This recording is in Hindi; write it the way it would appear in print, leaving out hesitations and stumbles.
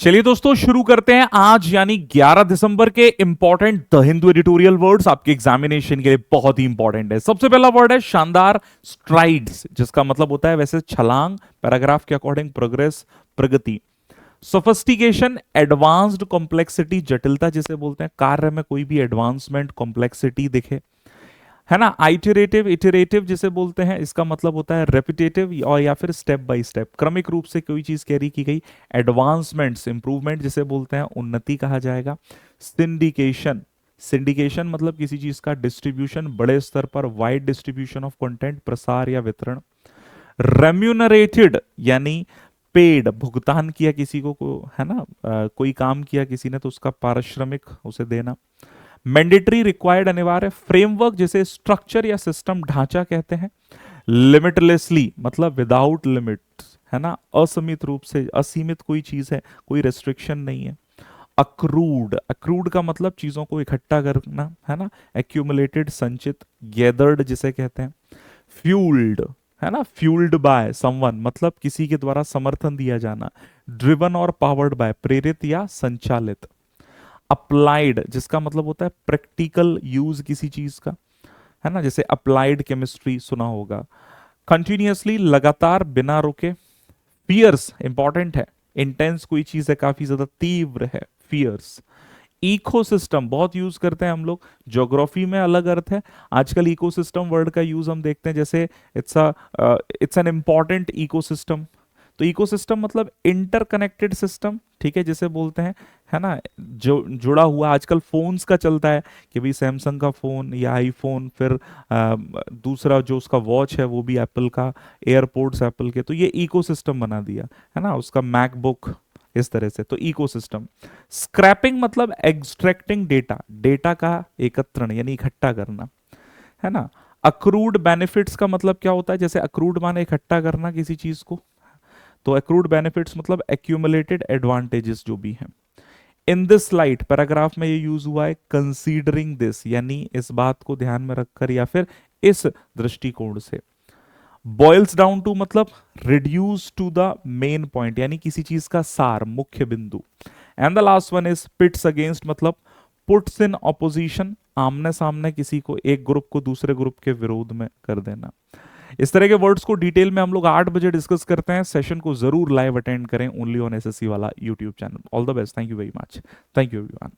चलिए दोस्तों शुरू करते हैं आज यानी 11 दिसंबर के important the Hindu editorial words आपके एग्जामिनेशन के लिए बहुत ही इंपॉर्टेंट है। सबसे पहला वर्ड है शानदार, स्ट्राइड्स, जिसका मतलब होता है वैसे छलांग, पैराग्राफ के अकॉर्डिंग प्रोग्रेस, प्रगति। सोफिस्टिकेशन, एडवांस्ड, कॉम्प्लेक्सिटी, जटिलता जिसे बोलते हैं, कार्य में कोई भी एडवांसमेंट, कॉम्प्लेक्सिटी दिखे, है ना। आइटरेटिव, इटरेटिव जिसे बोलते हैं, इसका मतलब होता है रेपिटेटिव और या फिर स्टेप बाय स्टेप, क्रमिक रूप से कोई चीज कैरी की गई। एडवांसमेंट्स, इंप्रूवमेंट जिसे बोलते हैं, उन्नति कहा जाएगा। सिंडिकेशन, सिंडिकेशन मतलब किसी चीज का डिस्ट्रीब्यूशन, बड़े स्तर पर, वाइड डिस्ट्रीब्यूशन ऑफ कंटेंट, प्रसार या वितरण। रेम्यूनरेटेड यानी पेड, भुगतान किया किसी को है ना, कोई काम किया किसी ने तो उसका पारिश्रमिक उसे देना। मैंडेटरी, रिक्वायर्ड, अनिवार्य। फ्रेमवर्क जिसे स्ट्रक्चर या सिस्टम, ढांचा कहते हैं। लिमिटलेसली मतलब विदाउट लिमिट, है ना, असीमित रूप से, असीमित कोई चीज है, कोई रेस्ट्रिक्शन नहीं है। अक्रूड, अक्रूड का मतलब चीजों को इकट्ठा करना, है ना। एक्यूमुलेटेड, संचित। गैदर्ड जिसे कहते हैं। फ्यूल्ड, है ना, फ्यूल्ड बाय समवन मतलब किसी के द्वारा समर्थन दिया जाना। ड्रिवन और पावर्ड बाय, प्रेरित या संचालित। अप्लाइड जिसका मतलब होता है प्रैक्टिकल यूज किसी चीज का, है ना, जैसे अप्लाइड केमिस्ट्री सुना होगा। कंटिन्यूअसली, लगातार, बिना रुके। फियर्स इंपॉर्टेंट है, इंटेंस कोई चीज है, काफी ज्यादा तीव्र है, फियर्स। इकोसिस्टम बहुत यूज करते हैं हम लोग, ज्योग्राफी में अलग अर्थ है, आजकल इकोसिस्टम वर्ड का यूज हम देखते हैं, जैसे इट्स एन इंपॉर्टेंट इकोसिस्टम। तो इकोसिस्टम मतलब इंटरकनेक्टेड सिस्टम, ठीक है, जिसे बोलते हैं, है ना, जो जुड़ा हुआ। आजकल फोन्स का चलता है कि भाई सैमसंग का फोन या आईफोन, फिर दूसरा जो उसका वॉच है वो भी एप्पल का, एयरपोर्ट्स एप्पल के, तो ये इकोसिस्टम बना दिया, है ना, उसका मैकबुक, इस तरह से। तो इकोसिस्टम। स्क्रैपिंग मतलब एक्सट्रैक्टिंग डेटा, डेटा का एकत्रण यानी इकट्ठा करना, है ना। अक्रूड बेनिफिट्स का मतलब क्या होता है, जैसे अक्रूड माने इकट्ठा करना किसी चीज को, तो अक्रूड बेनिफिट्स मतलब एक्यूमुलेटेड एडवांटेजेस जो भी हैं। इन दिस लाइट पैराग्राफ में ये यूज हुआ है, कंसीडरिंग दिस यानी इस बात को ध्यान में रखकर या फिर इस दृष्टिकोण से। बॉइल्स डाउन टू मतलब reduce to the main point यानी किसी चीज का सार, मुख्य बिंदु। And the last one is pits against मतलब पुट्स इन ऑपोजिशन, आमने सामने किसी को, एक ग्रुप को दूसरे ग्रुप के विरोध में कर देना। इस तरह के वर्ड्स को डिटेल में हम लोग 8 बजे डिस्कस करते हैं। सेशन को जरूर लाइव अटेंड करें, ओनली ऑन एसएससी वाला YouTube channel. All the best, thank you very much, thank you everyone.